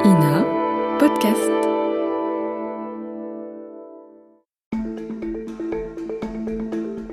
INA Podcast.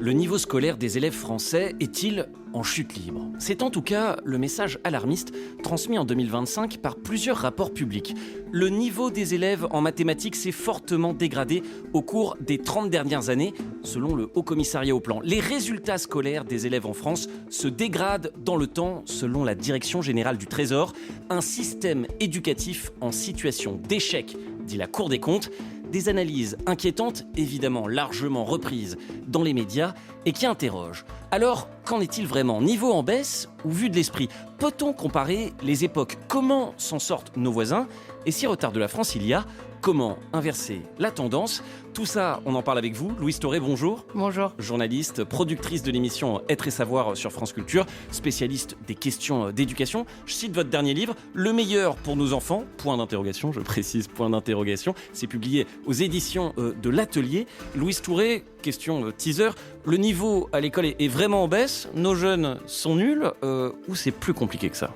Le niveau scolaire des élèves français est-il en chute libre ? C'est en tout cas le message alarmiste transmis en 2025 par plusieurs rapports publics. Le niveau des élèves en mathématiques s'est fortement dégradé au cours des 30 dernières années, selon le Haut Commissariat au Plan. Les résultats scolaires des élèves en France se dégradent dans le temps, selon la Direction générale du Trésor. Un système éducatif en situation d'échec, dit la Cour des comptes. Des analyses inquiétantes, évidemment largement reprises dans les médias, et qui interrogent. Alors, qu'en est-il vraiment ? Niveau en baisse ou vue de l'esprit ? Peut-on comparer les époques ? Comment s'en sortent nos voisins ? Et si retard de la France il y a, comment inverser la tendance ? Tout ça, on en parle avec vous. Louise Thoré, bonjour. Bonjour. Journaliste, productrice de l'émission Être et Savoir sur France Culture, spécialiste des questions d'éducation. Je cite votre dernier livre, Le meilleur pour nos enfants, point d'interrogation, je précise, point d'interrogation. C'est publié aux éditions de l'Atelier. Louise Thoré, question teaser, le niveau à l'école est vraiment en baisse ? Nos jeunes sont nuls ou c'est plus compliqué que ça ?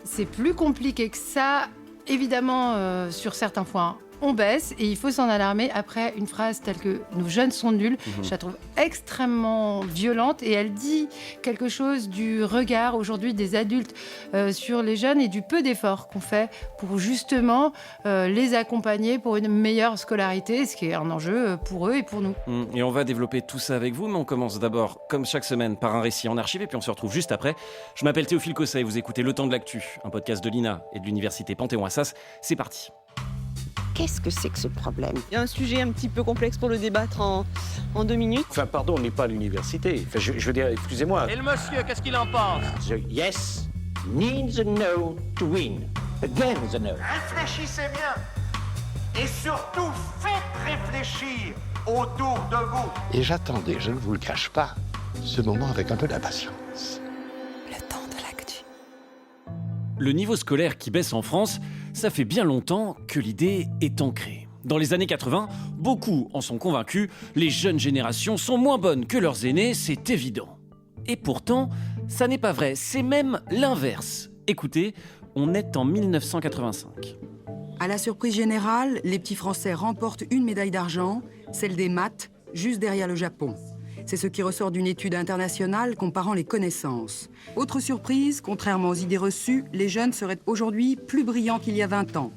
C'est plus compliqué que ça, évidemment, sur certains points. On baisse et il faut s'en alarmer après une phrase telle que « nos jeunes sont nuls ». Je la trouve extrêmement violente et elle dit quelque chose du regard aujourd'hui des adultes sur les jeunes et du peu d'efforts qu'on fait pour justement les accompagner pour une meilleure scolarité, ce qui est un enjeu pour eux et pour nous. Et on va développer tout ça avec vous, mais on commence d'abord, comme chaque semaine, par un récit en archive et puis on se retrouve juste après. Je m'appelle Théophile Cosset et vous écoutez Le Temps de l'Actu, un podcast de l'INA et de l'Université Panthéon-Assas. C'est parti. Qu'est-ce que c'est que ce problème ? Il y a un sujet un petit peu complexe pour le débattre en 2 minutes. Enfin, pardon, on n'est pas à l'université. Enfin, je veux dire, excusez-moi. Et le monsieur, qu'est-ce qu'il en pense ? The yes needs a no to win. Again the no. Réfléchissez bien. Et surtout, faites réfléchir autour de vous. Et j'attendais, je ne vous le cache pas, ce moment avec un peu d'impatience. Le temps de l'actu. Le niveau scolaire qui baisse en France, ça fait bien longtemps que l'idée est ancrée. Dans les années 80, beaucoup en sont convaincus, les jeunes générations sont moins bonnes que leurs aînés, c'est évident. Et pourtant, ça n'est pas vrai, c'est même l'inverse. Écoutez, on est en 1985. À la surprise générale, les petits Français remportent une médaille d'argent, celle des maths, juste derrière le Japon. C'est ce qui ressort d'une étude internationale comparant les connaissances. Autre surprise, contrairement aux idées reçues, les jeunes seraient aujourd'hui plus brillants qu'il y a 20 ans.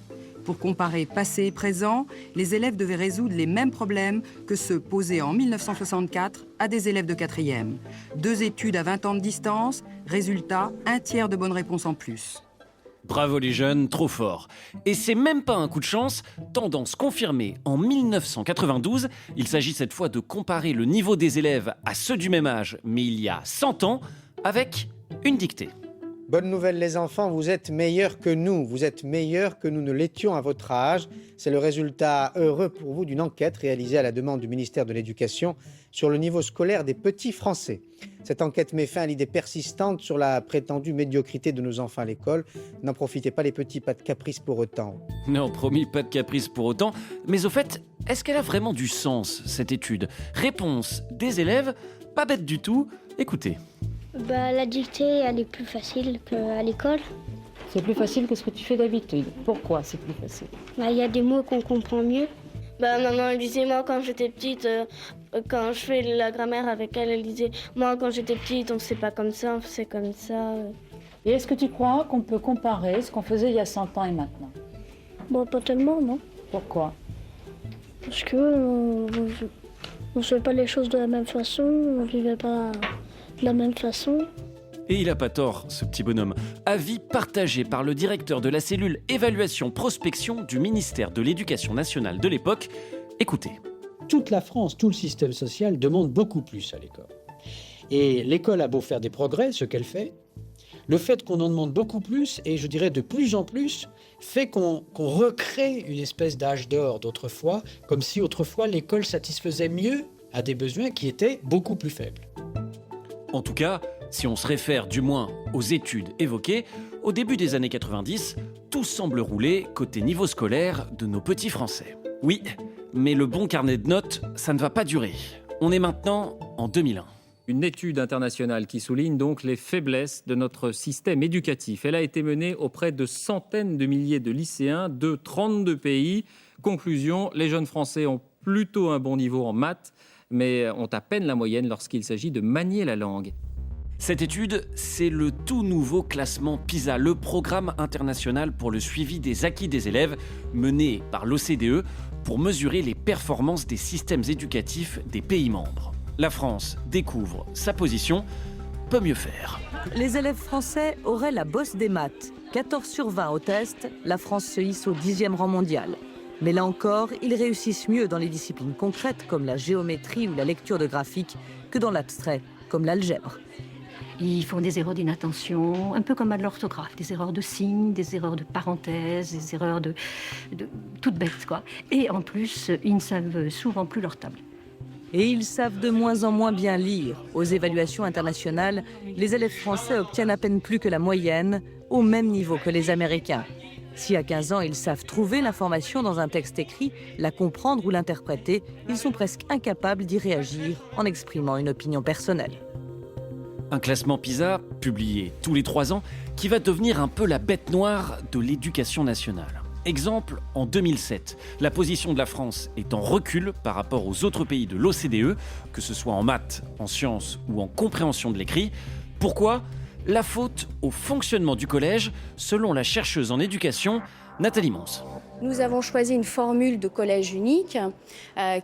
Pour comparer passé et présent, les élèves devaient résoudre les mêmes problèmes que ceux posés en 1964 à des élèves de 4e. 2 études à 20 ans de distance, résultat, 1/3 de bonnes réponses en plus. Bravo les jeunes, trop fort. Et c'est même pas un coup de chance, tendance confirmée en 1992. Il s'agit cette fois de comparer le niveau des élèves à ceux du même âge, mais il y a 100 ans, avec une dictée. Bonne nouvelle les enfants, vous êtes meilleurs que nous. Vous êtes meilleurs que nous ne l'étions à votre âge. C'est le résultat heureux pour vous d'une enquête réalisée à la demande du ministère de l'Éducation sur le niveau scolaire des petits Français. Cette enquête met fin à l'idée persistante sur la prétendue médiocrité de nos enfants à l'école. N'en profitez pas les petits, pas de caprice pour autant. Non, promis, pas de caprice pour autant. Mais au fait, est-ce qu'elle a vraiment du sens, cette étude ? Réponse des élèves, pas bête du tout. Écoutez. La dictée, elle est plus facile qu'à l'école. C'est plus facile que ce que tu fais d'habitude. Pourquoi c'est plus facile ? Il y a des mots qu'on comprend mieux. Maman, elle disait, moi, quand j'étais petite, quand je fais la grammaire avec elle, elle disait, moi, quand j'étais petite, on ne fait pas comme ça, on fait comme ça. Et est-ce que tu crois qu'on peut comparer ce qu'on faisait il y a 100 ans et maintenant ? Pas tellement, non. Pourquoi ? Parce que on ne fait pas les choses de la même façon, on ne vivait pas de la même façon. Et il n'a pas tort, ce petit bonhomme. Avis partagé par le directeur de la cellule évaluation-prospection du ministère de l'Éducation nationale de l'époque. Écoutez. Toute la France, tout le système social demande beaucoup plus à l'école. Et l'école a beau faire des progrès, ce qu'elle fait, le fait qu'on en demande beaucoup plus, et je dirais de plus en plus, fait qu'on recrée une espèce d'âge d'or d'autrefois, comme si autrefois l'école satisfaisait mieux à des besoins qui étaient beaucoup plus faibles. En tout cas, si on se réfère du moins aux études évoquées, au début des années 90, tout semble rouler côté niveau scolaire de nos petits Français. Oui, mais le bon carnet de notes, ça ne va pas durer. On est maintenant en 2001. Une étude internationale qui souligne donc les faiblesses de notre système éducatif. Elle a été menée auprès de centaines de milliers de lycéens de 32 pays. Conclusion, les jeunes Français ont plutôt un bon niveau en maths, mais ont à peine la moyenne lorsqu'il s'agit de manier la langue. Cette étude, c'est le tout nouveau classement PISA, le programme international pour le suivi des acquis des élèves, mené par l'OCDE pour mesurer les performances des systèmes éducatifs des pays membres. La France découvre sa position, peut mieux faire. Les élèves français auraient la bosse des maths. 14 sur 20 au test, la France se hisse au 10e rang mondial. Mais là encore, ils réussissent mieux dans les disciplines concrètes comme la géométrie ou la lecture de graphiques que dans l'abstrait comme l'algèbre. Ils font des erreurs d'inattention, un peu comme à l'orthographe, des erreurs de signes, des erreurs de parenthèses, des erreurs de toutes bêtes, quoi. Et en plus, ils ne savent souvent plus leur table. Et ils savent de moins en moins bien lire. Aux évaluations internationales, les élèves français obtiennent à peine plus que la moyenne, au même niveau que les Américains. Si à 15 ans, ils savent trouver l'information dans un texte écrit, la comprendre ou l'interpréter, ils sont presque incapables d'y réagir en exprimant une opinion personnelle. Un classement PISA, publié tous les 3 ans, qui va devenir un peu la bête noire de l'éducation nationale. Exemple, en 2007, la position de la France est en recul par rapport aux autres pays de l'OCDE, que ce soit en maths, en sciences ou en compréhension de l'écrit. Pourquoi ? La faute au fonctionnement du collège, selon la chercheuse en éducation, Nathalie Mons. Nous avons choisi une formule de collège unique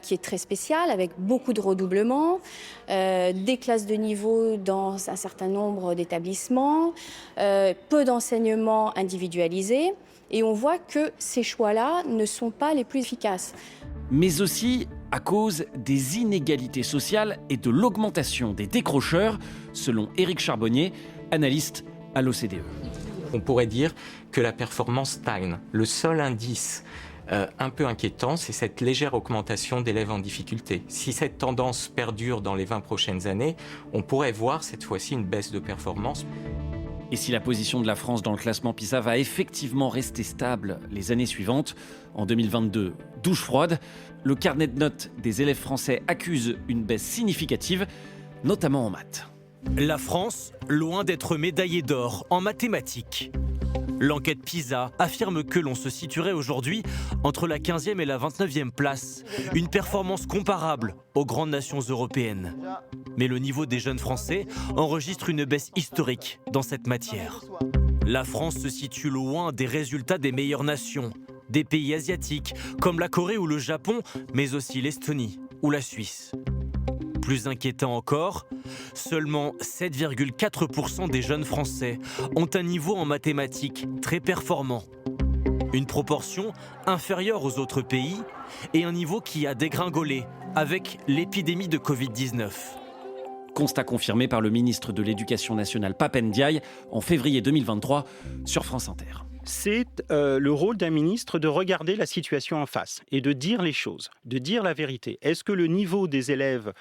qui est très spéciale, avec beaucoup de redoublements, des classes de niveau dans un certain nombre d'établissements, peu d'enseignements individualisés. Et on voit que ces choix-là ne sont pas les plus efficaces. Mais aussi à cause des inégalités sociales et de l'augmentation des décrocheurs, selon Éric Charbonnier, analyste à l'OCDE. On pourrait dire que la performance stagne. Le seul indice un peu inquiétant, c'est cette légère augmentation d'élèves en difficulté. Si cette tendance perdure dans les 20 prochaines années, on pourrait voir cette fois-ci une baisse de performance. Et si la position de la France dans le classement PISA va effectivement rester stable les années suivantes, en 2022, douche froide, le carnet de notes des élèves français accuse une baisse significative, notamment en maths. La France, loin d'être médaillée d'or en mathématiques. L'enquête PISA affirme que l'on se situerait aujourd'hui entre la 15e et la 29e place, une performance comparable aux grandes nations européennes. Mais le niveau des jeunes Français enregistre une baisse historique dans cette matière. La France se situe loin des résultats des meilleures nations, des pays asiatiques comme la Corée ou le Japon, mais aussi l'Estonie ou la Suisse. Plus inquiétant encore, seulement 7,4% des jeunes Français ont un niveau en mathématiques très performant. Une proportion inférieure aux autres pays et un niveau qui a dégringolé avec l'épidémie de Covid-19. Constat confirmé par le ministre de l'Éducation nationale Pape Ndiaye en février 2023 sur France Inter. C'est le rôle d'un ministre de regarder la situation en face et de dire les choses, de dire la vérité. Est-ce que le niveau des élèves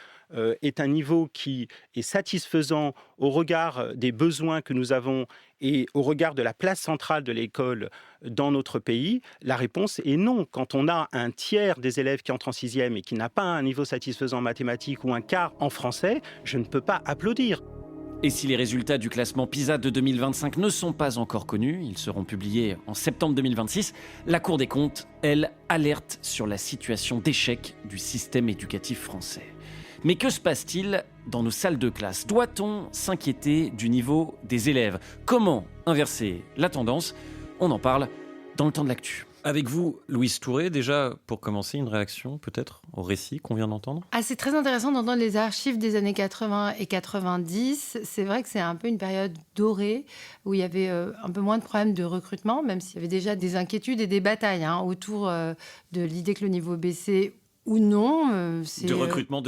est un niveau qui est satisfaisant au regard des besoins que nous avons et au regard de la place centrale de l'école dans notre pays? La réponse est non. Quand on a un tiers des élèves qui entrent en 6e et qui n'a pas un niveau satisfaisant en mathématiques ou un quart en français, je ne peux pas applaudir. Et si les résultats du classement PISA de 2025 ne sont pas encore connus, ils seront publiés en septembre 2026, la Cour des comptes, elle, alerte sur la situation d'échec du système éducatif français. Mais que se passe-t-il dans nos salles de classe? Doit-on s'inquiéter du niveau des élèves? Comment inverser la tendance? On en parle dans le temps de l'actu. Avec vous, Louise Touré, déjà, pour commencer, une réaction peut-être au récit qu'on vient d'entendre? C'est très intéressant d'entendre les archives des années 80 et 90. C'est vrai que c'est un peu une période dorée où il y avait un peu moins de problèmes de recrutement, même s'il y avait déjà des inquiétudes et des batailles autour de l'idée que le niveau baissait ou non. De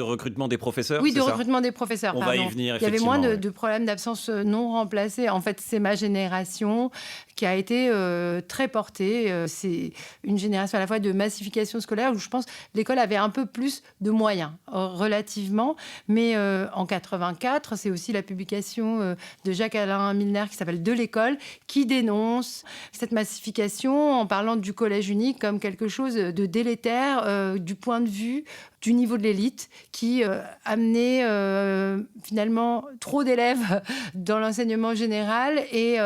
recrutement des professeurs? Oui, de recrutement des professeurs, On va y venir, il y avait moins effectivement, de problèmes d'absence non remplacée. En fait, c'est ma génération qui a été très portée. C'est une génération à la fois de massification scolaire où je pense que l'école avait un peu plus de moyens, relativement. Mais en 84, c'est aussi la publication de Jacques-Alain Milner qui s'appelle « De l'école » qui dénonce cette massification en parlant du collège unique comme quelque chose de délétère du point de vue du niveau de l'élite qui amenait finalement trop d'élèves dans l'enseignement général et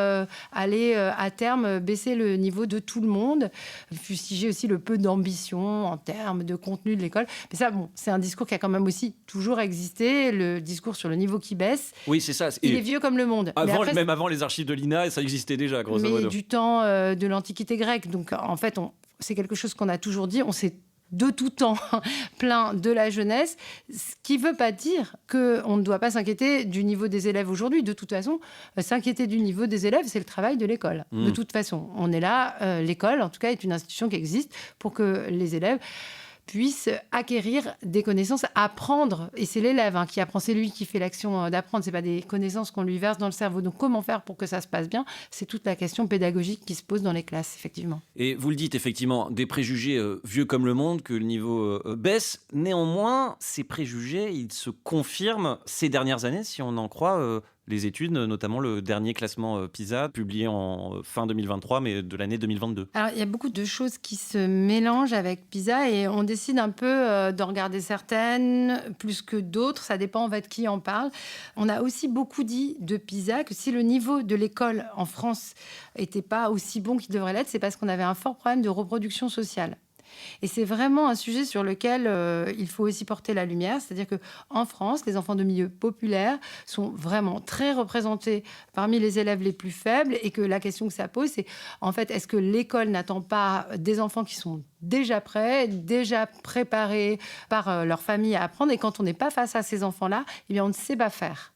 allait à terme baisser le niveau de tout le monde, fustiger aussi le peu d'ambition en termes de contenu de l'école. Mais ça, bon, c'est un discours qui a quand même aussi toujours existé, le discours sur le niveau qui baisse. Oui, c'est ça. Il est vieux comme le monde. Même avant les archives de l'INA, ça existait déjà, grosso modo. Mais du temps de l'Antiquité grecque. Donc, en fait, c'est quelque chose qu'on a toujours dit. On s'est de tout temps plein de la jeunesse, ce qui ne veut pas dire qu'on ne doit pas s'inquiéter du niveau des élèves aujourd'hui. De toute façon, s'inquiéter du niveau des élèves, c'est le travail de l'école. De toute façon, on est là, l'école, en tout cas, est une institution qui existe pour que les élèves puissent acquérir des connaissances, apprendre. Et c'est l'élève qui apprend, c'est lui qui fait l'action d'apprendre. Ce n'est pas des connaissances qu'on lui verse dans le cerveau. Donc comment faire pour que ça se passe bien ? C'est toute la question pédagogique qui se pose dans les classes, effectivement. Et vous le dites, effectivement, des préjugés vieux comme le monde, que le niveau baisse. Néanmoins, ces préjugés, ils se confirment ces dernières années, si on en croit les études, notamment le dernier classement PISA, publié en fin 2023, mais de l'année 2022. Alors, il y a beaucoup de choses qui se mélangent avec PISA et on décide un peu d'en regarder certaines plus que d'autres. Ça dépend en fait qui en parle. On a aussi beaucoup dit de PISA que si le niveau de l'école en France n'était pas aussi bon qu'il devrait l'être, c'est parce qu'on avait un fort problème de reproduction sociale. Et c'est vraiment un sujet sur lequel il faut aussi porter la lumière. C'est-à-dire qu'en France, les enfants de milieux populaires sont vraiment très représentés parmi les élèves les plus faibles et que la question que ça pose, c'est en fait, est-ce que l'école n'attend pas des enfants qui sont déjà prêts, déjà préparés par leur famille à apprendre ? Et quand on n'est pas face à ces enfants-là, eh bien, on ne sait pas faire.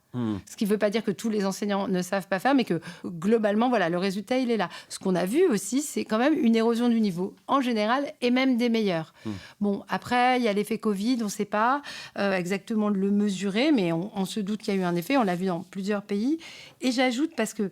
Ce qui ne veut pas dire que tous les enseignants ne savent pas faire, mais que globalement, voilà, le résultat, il est là. Ce qu'on a vu aussi, c'est quand même une érosion du niveau, en général, et même des meilleurs. Bon, après, il y a l'effet Covid, on ne sait pas exactement le mesurer, mais on se doute qu'il y a eu un effet, on l'a vu dans plusieurs pays. Et j'ajoute, parce que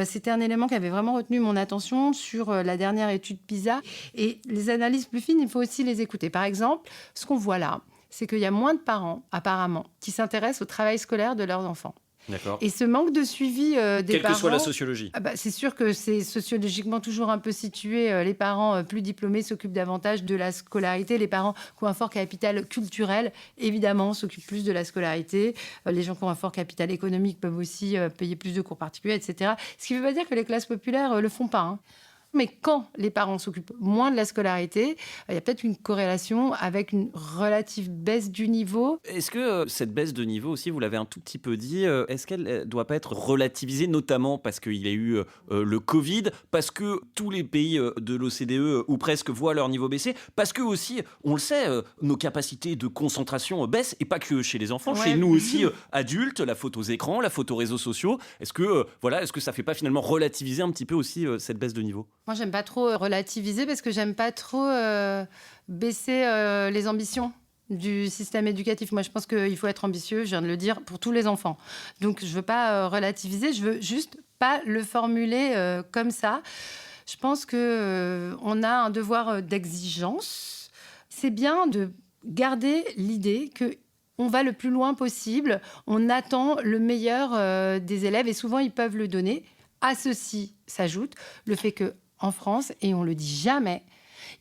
c'était un élément qui avait vraiment retenu mon attention sur la dernière étude PISA, et les analyses plus fines, il faut aussi les écouter. Par exemple, ce qu'on voit là, c'est qu'il y a moins de parents, apparemment, qui s'intéressent au travail scolaire de leurs enfants. D'accord. Et ce manque de suivi des parents... Quelle que soit la sociologie. C'est sûr que c'est sociologiquement toujours un peu situé. Les parents plus diplômés s'occupent davantage de la scolarité. Les parents qui ont un fort capital culturel, évidemment, s'occupent plus de la scolarité. Les gens qui ont un fort capital économique peuvent aussi payer plus de cours particuliers, etc. Ce qui ne veut pas dire que les classes populaires ne le font pas, Mais quand les parents s'occupent moins de la scolarité, il y a peut-être une corrélation avec une relative baisse du niveau. Est-ce que cette baisse de niveau aussi, vous l'avez un tout petit peu dit, est-ce qu'elle ne doit pas être relativisée, notamment parce qu'il y a eu le Covid, parce que tous les pays de l'OCDE, ou presque, voient leur niveau baisser, parce que aussi, on le sait, nos capacités de concentration baissent, et pas que chez les enfants, chez nous aussi, adultes, la faute aux écrans, la faute aux réseaux sociaux. Est-ce que ça ne fait pas finalement relativiser un petit peu aussi cette baisse de niveau ? Moi, j'aime pas trop relativiser parce que j'aime pas trop baisser les ambitions du système éducatif. Moi, je pense qu'il faut être ambitieux, je viens de le dire, pour tous les enfants. Donc, je veux pas relativiser, je veux juste pas le formuler comme ça. Je pense qu'on a un devoir d'exigence. C'est bien de garder l'idée que on va le plus loin possible, on attend le meilleur des élèves et souvent, ils peuvent le donner. À ceci s'ajoute le fait que en France, et on ne le dit jamais,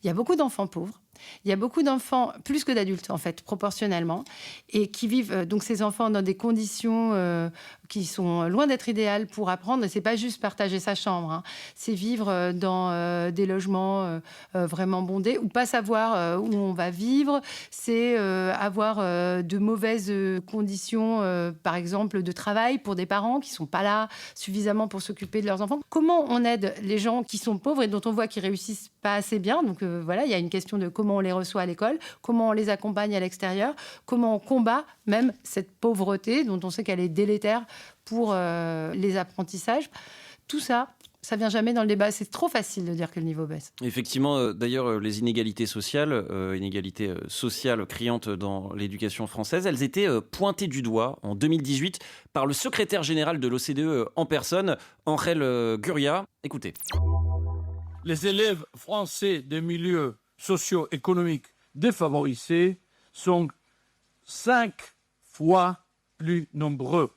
il y a beaucoup d'enfants pauvres. Il y a beaucoup d'enfants, plus que d'adultes en fait, proportionnellement, et qui vivent donc ces enfants dans des conditions qui sont loin d'être idéales pour apprendre. C'est pas juste partager sa chambre, c'est vivre dans des logements vraiment bondés ou pas savoir où on va vivre. C'est avoir de mauvaises conditions, par exemple de travail pour des parents qui sont pas là suffisamment pour s'occuper de leurs enfants. Comment on aide les gens qui sont pauvres et dont on voit qu'ils réussissent pas assez bien? Donc voilà, il y a une question de comment on les reçoit à l'école, comment on les accompagne à l'extérieur, comment on combat même cette pauvreté dont on sait qu'elle est délétère pour les apprentissages. Tout ça, ça vient jamais dans le débat. C'est trop facile de dire que le niveau baisse. Effectivement, d'ailleurs, les inégalités sociales criantes dans l'éducation française, elles étaient pointées du doigt en 2018 par le secrétaire général de l'OCDE en personne, Angel Gurria. Écoutez. Les élèves français des milieux socio-économiques défavorisés sont 5 fois plus nombreux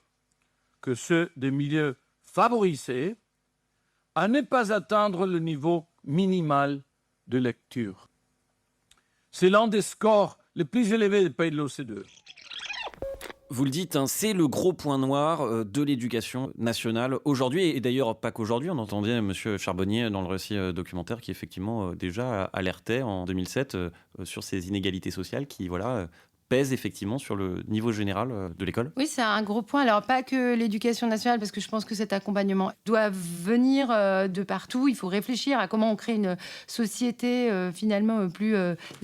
que ceux des milieux favorisés à ne pas atteindre le niveau minimal de lecture. C'est l'un des scores les plus élevés des pays de l'OCDE. Vous le dites, hein, c'est le gros point noir de l'éducation nationale aujourd'hui, et d'ailleurs pas qu'aujourd'hui. On entendait M. Charbonnier dans le récit documentaire qui effectivement déjà alertait en 2007 sur ces inégalités sociales qui pèsent effectivement sur le niveau général de l'école. Oui, c'est un gros point. Alors, pas que l'éducation nationale, parce que je pense que cet accompagnement doit venir de partout. Il faut réfléchir à comment on crée une société finalement plus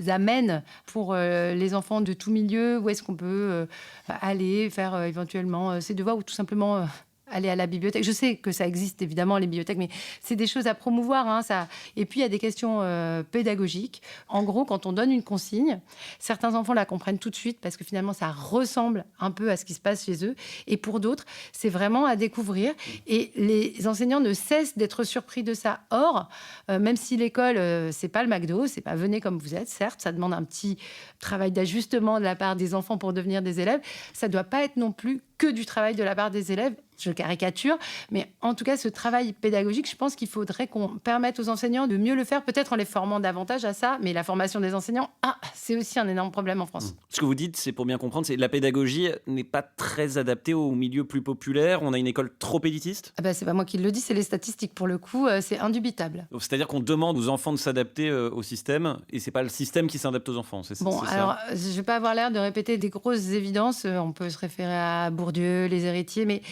amène pour les enfants de tout milieu. Où est-ce qu'on peut aller faire éventuellement ses devoirs ou tout simplement... aller à la bibliothèque. Je sais que ça existe évidemment, les bibliothèques, mais c'est des choses à promouvoir. Hein, ça. Et puis, il y a des questions pédagogiques. En gros, quand on donne une consigne, certains enfants la comprennent tout de suite parce que finalement, ça ressemble un peu à ce qui se passe chez eux. Et pour d'autres, c'est vraiment à découvrir. Et les enseignants ne cessent d'être surpris de ça. Or, même si l'école, c'est pas le McDo, c'est pas venez comme vous êtes, certes, ça demande un petit travail d'ajustement de la part des enfants pour devenir des élèves. Ça doit pas être non plus que du travail de la part des élèves. Je caricature, mais en tout cas, ce travail pédagogique, je pense qu'il faudrait qu'on permette aux enseignants de mieux le faire, peut-être en les formant davantage à ça, mais la formation des enseignants, c'est aussi un énorme problème en France. Ce que vous dites, c'est pour bien comprendre, c'est que la pédagogie n'est pas très adaptée aux milieux plus populaires. On a une école trop élitiste. C'est pas moi qui le dis, c'est les statistiques. Pour le coup, c'est indubitable. C'est-à-dire qu'on demande aux enfants de s'adapter au système, et c'est pas le système qui s'adapte aux enfants. C'est alors, je vais pas avoir l'air de répéter des grosses évidences. On peut se référer à Bourdieu, les héritiers, mais...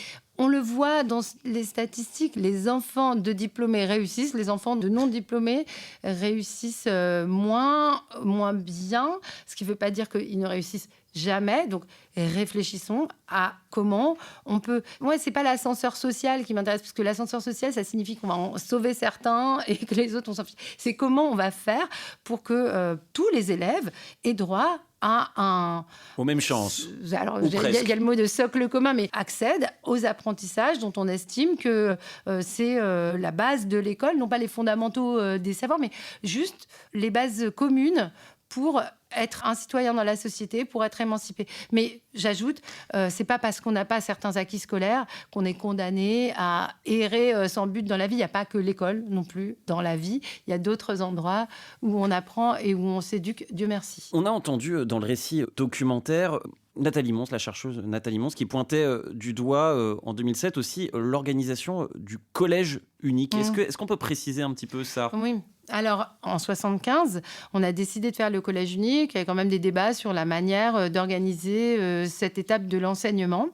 On le voit dans les statistiques, les enfants de diplômés réussissent, les enfants de non-diplômés réussissent moins bien, ce qui ne veut pas dire qu'ils ne réussissent jamais. Donc, réfléchissons à comment on peut... Moi, ce n'est pas l'ascenseur social qui m'intéresse, parce que l'ascenseur social, ça signifie qu'on va en sauver certains et que les autres, on s'en fiche. C'est comment on va faire pour que tous les élèves aient droit aux mêmes chances. Alors, il y a le mot de socle commun, mais accèdent aux apprentissages dont on estime que c'est la base de l'école, non pas les fondamentaux des savoirs, mais juste les bases communes pour être un citoyen dans la société, pour être émancipé. Mais j'ajoute, c'est pas parce qu'on n'a pas certains acquis scolaires qu'on est condamné à errer sans but dans la vie. Il n'y a pas que l'école non plus dans la vie. Il y a d'autres endroits où on apprend et où on s'éduque. Dieu merci. On a entendu dans le récit documentaire Nathalie Mons, la chercheuse Nathalie Mons, qui pointait du doigt en 2007 aussi l'organisation du collège unique. Est-ce qu'on peut préciser un petit peu ça ? Oui. Alors, en 1975, on a décidé de faire le collège unique. Il y a quand même des débats sur la manière d'organiser cette étape de l'enseignement.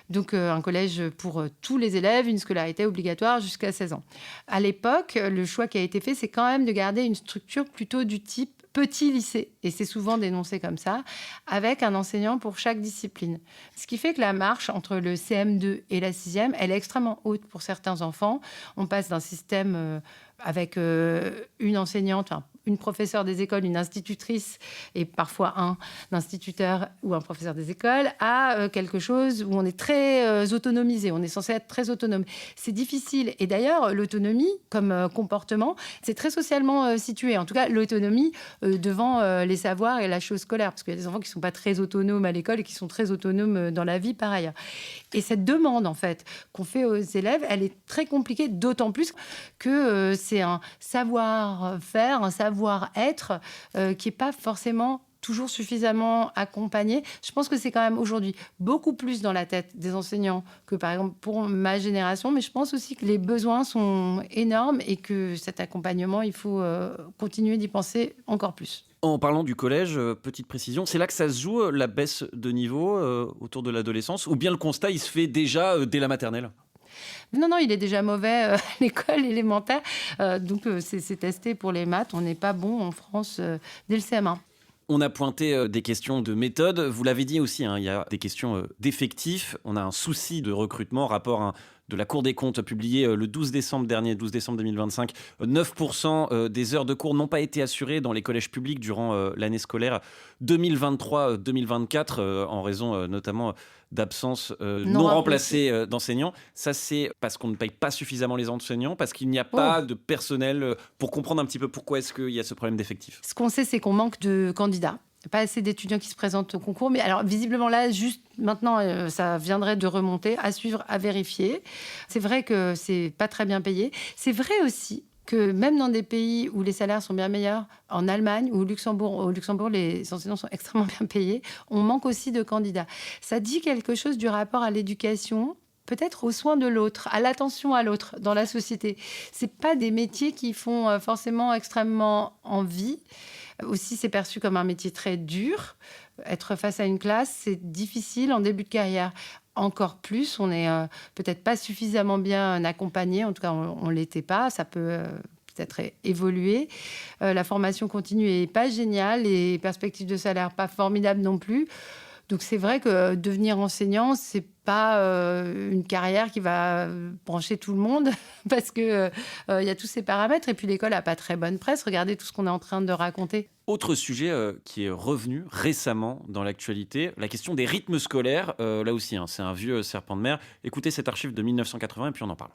Donc, un collège pour tous les élèves, une scolarité obligatoire jusqu'à 16 ans. À l'époque, le choix qui a été fait, c'est quand même de garder une structure plutôt du type petit lycée, et c'est souvent dénoncé comme ça, avec un enseignant pour chaque discipline. Ce qui fait que la marche entre le CM2 et la 6e, elle est extrêmement haute pour certains enfants. On passe d'un système avec une enseignante, une professeure des écoles, une institutrice et parfois un instituteur ou un professeur des écoles, à quelque chose où on est très autonomisé, on est censé être très autonome. C'est difficile. Et d'ailleurs, l'autonomie comme comportement, c'est très socialement situé. En tout cas, l'autonomie devant les savoirs et la chose scolaire. Parce qu'il y a des enfants qui ne sont pas très autonomes à l'école et qui sont très autonomes dans la vie par ailleurs. Et cette demande, en fait, qu'on fait aux élèves, elle est très compliquée, d'autant plus que c'est un savoir-faire, un savoir-être qui n'est pas forcément toujours suffisamment accompagné. Je pense que c'est quand même aujourd'hui beaucoup plus dans la tête des enseignants que, par exemple, pour ma génération. Mais je pense aussi que les besoins sont énormes et que cet accompagnement, il faut continuer d'y penser encore plus. En parlant du collège, petite précision, c'est là que ça se joue, la baisse de niveau autour de l'adolescence, ou bien le constat, il se fait déjà dès la maternelle ? Non, il est déjà mauvais à l'école élémentaire. Donc, c'est testé pour les maths. On n'est pas bon en France dès le CM1. On a pointé des questions de méthode. Vous l'avez dit aussi, il y a des questions d'effectifs. On a un souci de recrutement. Rapport de la Cour des comptes publié le 12 décembre dernier, 12 décembre 2025. 9% des heures de cours n'ont pas été assurées dans les collèges publics durant l'année scolaire 2023-2024, en raison notamment d'absence non remplacée d'enseignants. Ça, c'est parce qu'on ne paye pas suffisamment les enseignants, parce qu'il n'y a pas de personnel pour comprendre un petit peu pourquoi est-ce qu'il y a ce problème d'effectifs. Ce qu'on sait, c'est qu'on manque de candidats. Il n'y a pas assez d'étudiants qui se présentent au concours. Mais alors, visiblement, là, juste maintenant, ça viendrait de remonter, à suivre, à vérifier. C'est vrai que c'est pas très bien payé. C'est vrai aussi que même dans des pays où les salaires sont bien meilleurs, en Allemagne ou au Luxembourg, les enseignants sont extrêmement bien payés, on manque aussi de candidats. Ça dit quelque chose du rapport à l'éducation, peut-être aux soins de l'autre, à l'attention à l'autre dans la société. C'est pas des métiers qui font forcément extrêmement envie. Aussi, c'est perçu comme un métier très dur. Être face à une classe, c'est difficile en début de carrière. Encore plus, on n'est peut-être pas suffisamment bien accompagné. En tout cas, on ne l'était pas. Ça peut peut-être évoluer. La formation continue n'est pas géniale. Les perspectives de salaire pas formidables non plus. Donc c'est vrai que devenir enseignant, c'est pas une carrière qui va brancher tout le monde parce que y a tous ces paramètres et puis l'école a pas très bonne presse. Regardez tout ce qu'on est en train de raconter. Autre sujet qui est revenu récemment dans l'actualité, la question des rythmes scolaires. Là aussi, c'est un vieux serpent de mer. Écoutez cet archive de 1980 et puis on en parle.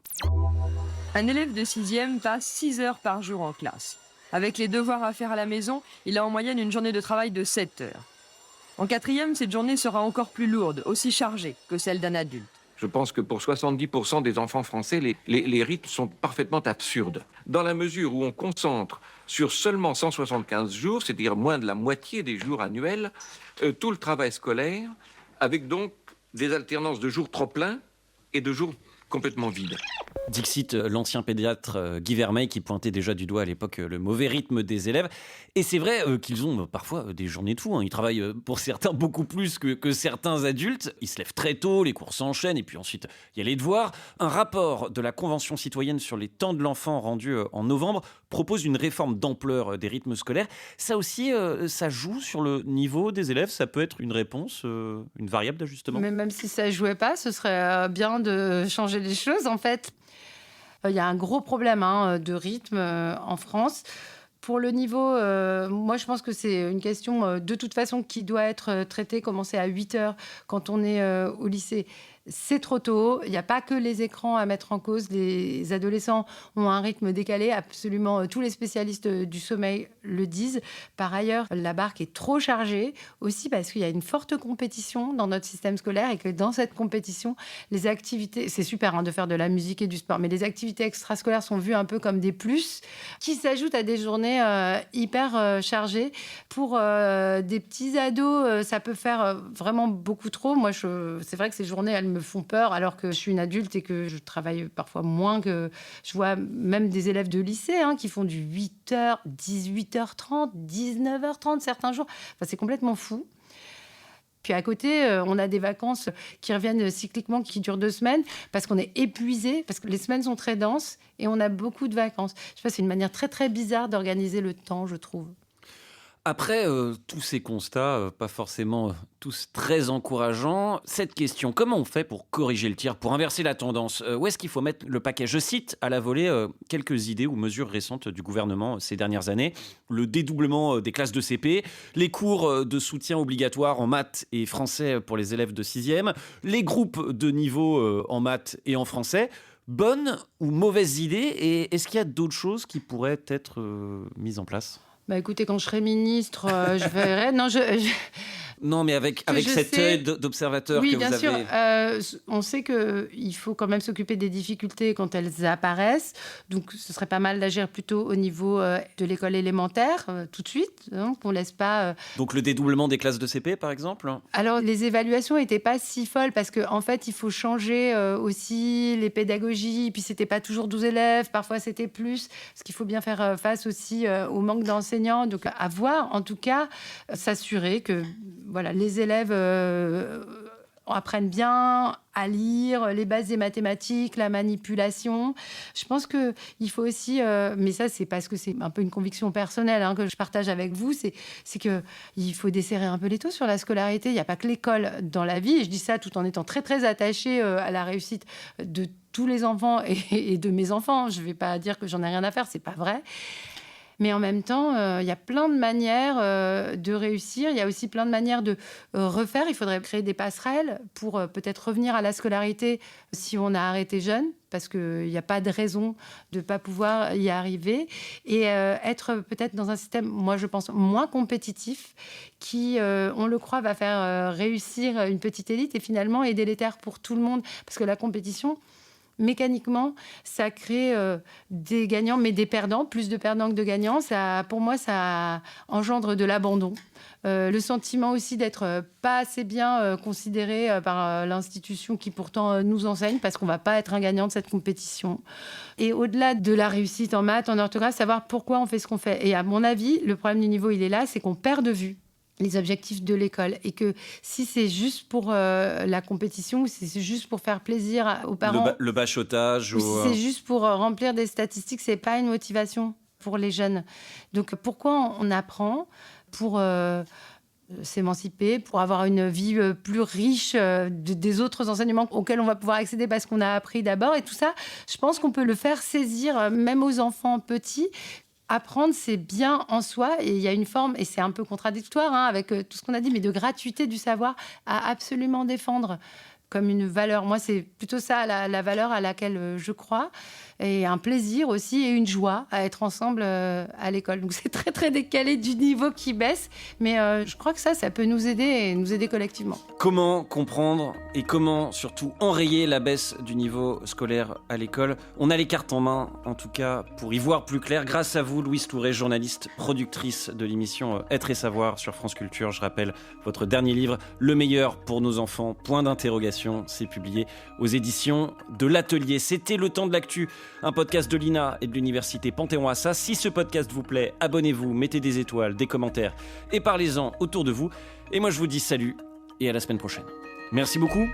Un élève de 6e passe 6 heures par jour en classe. Avec les devoirs à faire à la maison, il a en moyenne une journée de travail de 7 heures. En 4e, cette journée sera encore plus lourde, aussi chargée que celle d'un adulte. Je pense que pour 70% des enfants français, les rythmes sont parfaitement absurdes. Dans la mesure où on concentre sur seulement 175 jours, c'est-à-dire moins de la moitié des jours annuels, tout le travail scolaire, avec donc des alternances de jours trop pleins et de jours complètement vides. Dixit, l'ancien pédiatre Guy Vermeil qui pointait déjà du doigt à l'époque le mauvais rythme des élèves. Et c'est vrai qu'ils ont parfois des journées de fou. Ils travaillent pour certains beaucoup plus que certains adultes. Ils se lèvent très tôt, les cours s'enchaînent et puis ensuite il y a les devoirs. Un rapport de la Convention citoyenne sur les temps de l'enfant rendu en novembre propose une réforme d'ampleur des rythmes scolaires. Ça aussi, ça joue sur le niveau des élèves. Ça peut être une réponse, une variable d'ajustement. Mais même si ça ne jouait pas, ce serait bien de changer les choses en fait. Il y a un gros problème de rythme en France. Pour le niveau, moi je pense que c'est une question de toute façon qui doit être traitée, commencer à 8 heures quand on est au lycée. C'est trop tôt, il n'y a pas que les écrans à mettre en cause. Les adolescents ont un rythme décalé, absolument tous les spécialistes du sommeil le disent. Par ailleurs, la barque est trop chargée, aussi parce qu'il y a une forte compétition dans notre système scolaire et que dans cette compétition, les activités, c'est super de faire de la musique et du sport, mais les activités extrascolaires sont vues un peu comme des plus qui s'ajoutent à des journées hyper chargées. Pour des petits ados, ça peut faire vraiment beaucoup trop. Moi, c'est vrai que ces journées, elles me font peur alors que je suis une adulte et que je travaille parfois moins que... Je vois même des élèves de lycée qui font du 8h, 18h30, 19h30 certains jours. Enfin, c'est complètement fou. Puis à côté, on a des vacances qui reviennent cycliquement, qui durent 2 semaines, parce qu'on est épuisé, parce que les semaines sont très denses et on a beaucoup de vacances. Je sais pas, c'est une manière très très bizarre d'organiser le temps, je trouve. Après tous ces constats, pas forcément tous très encourageants, cette question, comment on fait pour corriger le tir, pour inverser la tendance ? Où est-ce qu'il faut mettre le paquet ? Je cite à la volée quelques idées ou mesures récentes du gouvernement ces dernières années. Le dédoublement des classes de CP, les cours de soutien obligatoires en maths et français pour les élèves de 6e, les groupes de niveau en maths et en français. Bonne ou mauvaise idée ? Et est-ce qu'il y a d'autres choses qui pourraient être mises en place ? Bah écoutez, quand je serai ministre, je verrai. Non, mais avec cet œil d'observateur oui, que vous avez... Oui, bien sûr. On sait qu'il faut quand même s'occuper des difficultés quand elles apparaissent. Donc, ce serait pas mal d'agir plutôt au niveau de l'école élémentaire, tout de suite. Qu'on ne laisse pas... Donc, le dédoublement des classes de CP, par exemple ? Alors, les évaluations n'étaient pas si folles parce qu'en fait, il faut changer aussi les pédagogies. Et puis, c'était pas toujours 12 élèves. Parfois, c'était plus. Parce qu'il faut bien faire face aussi au manque d'enseignants. Donc, à voir, en tout cas, s'assurer que... Voilà, les élèves apprennent bien à lire les bases des mathématiques, la manipulation. Je pense qu'il faut aussi, mais ça c'est parce que c'est un peu une conviction personnelle que je partage avec vous, c'est qu'il faut desserrer un peu les taux sur la scolarité. Il n'y a pas que l'école dans la vie, et je dis ça tout en étant très très attachée à la réussite de tous les enfants et de mes enfants. Je ne vais pas dire que j'en ai rien à faire, c'est pas vrai. Mais en même temps, il y a plein de manières de réussir. Il y a aussi plein de manières de refaire. Il faudrait créer des passerelles pour peut-être revenir à la scolarité si on a arrêté jeune, parce qu'il n'y a pas de raison de ne pas pouvoir y arriver. Et être peut-être dans un système, moi je pense, moins compétitif, qui, on le croit, va faire réussir une petite élite et finalement est délétère pour tout le monde. Parce que la compétition... mécaniquement, ça crée des gagnants, mais des perdants, plus de perdants que de gagnants. Pour moi, ça engendre de l'abandon. Le sentiment aussi d'être pas assez bien considéré par l'institution qui pourtant nous enseigne, parce qu'on va pas être un gagnant de cette compétition. Et au-delà de la réussite en maths, en orthographe, savoir pourquoi on fait ce qu'on fait. Et à mon avis, le problème du niveau, il est là, c'est qu'on perd de vue les objectifs de l'école, et que si c'est juste pour la compétition, ou si c'est juste pour faire plaisir aux parents, le bachotage, ou si c'est juste pour remplir des statistiques, c'est pas une motivation pour les jeunes. Donc pourquoi on apprend pour s'émanciper, pour avoir une vie plus riche des autres enseignements auxquels on va pouvoir accéder parce qu'on a appris d'abord, et tout ça, je pense qu'on peut le faire saisir même aux enfants petits. Apprendre, c'est bien en soi, et il y a une forme, et c'est un peu contradictoire avec tout ce qu'on a dit, mais de gratuité du savoir à absolument défendre comme une valeur. Moi, c'est plutôt ça, la valeur à laquelle je crois, et un plaisir aussi, et une joie à être ensemble à l'école. Donc c'est très très décalé du niveau qui baisse, mais je crois que ça peut nous aider, et nous aider collectivement. Comment comprendre et comment surtout enrayer la baisse du niveau scolaire à l'école? On a les cartes en main, en tout cas, pour y voir plus clair. Grâce à vous, Louise Touré, journaliste, productrice de l'émission Être et Savoir sur France Culture. Je rappelle votre dernier livre, Le meilleur pour nos enfants, point d'interrogation. C'est publié aux éditions de l'Atelier. C'était Le Temps de l'Actu, un podcast de l'INA et de l'Université Panthéon-Assas. Si ce podcast vous plaît, abonnez-vous, mettez des étoiles, des commentaires et parlez-en autour de vous. Et moi, je vous dis salut et à la semaine prochaine. Merci beaucoup.